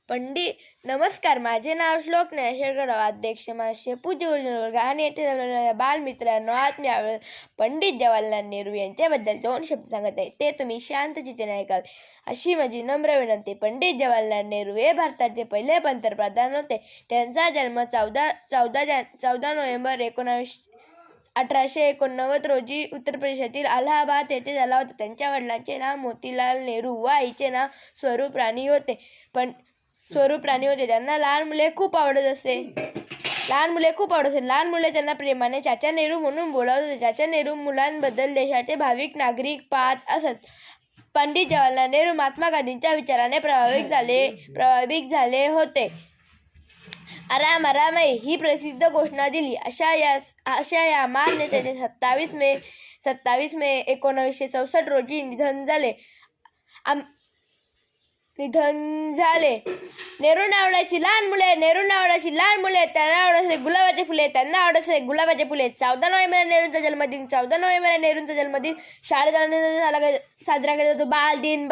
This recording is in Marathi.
नमस्कार, माझे नाव श्लोक ज्ञानेश्वर अध्यक्ष महाशय पूज्य गुरुजन वर्ग आणि येथे बालमित्रांनो, आज मी पंडित जवाहरलाल नेहरू यांच्याबद्दल 2 शब्द सांगत आहे. ते तुम्ही शांत चित्ताने ऐकावे अशी माझी नम्र विनंती. पंडित जवाहरलाल नेहरू हे भारताचे पहिले पंतप्रधान होते. त्यांचा जन्म 14 नोव्हेंबर 1889 रोजी उत्तर प्रदेशातील अलाहाबाद येथे झाला होता. त्यांच्या वडिलांचे नाव मोतीलाल नेहरू व आईचे नाव स्वरूप राणी होते. त्यांना लहान मुले खूप आवडत असे. लहान मुले त्यांना प्रेमाने चाचा नेहरू म्हणून बोलावत होते. चाचा नेहरू मुलांबद्दल देशाचे भाविक नागरिक पाहत असत. पंडित जवाहरलाल नेहरू महात्मा गांधींच्या विचाराने प्रभावित झाले होते. आराम ही प्रसिद्ध घोषणा दिली. अशा या महान नेत्याचे 27 मे 1964 रोजी निधन झाले. नेहरूंना आवडायची लहान मुले, त्यांना आवडायचे गुलाबाचे फुले, 14 नोव्हेंबर नेहरूंचा जन्मदिन शाळेत साजरा केला जातो. बालदिन.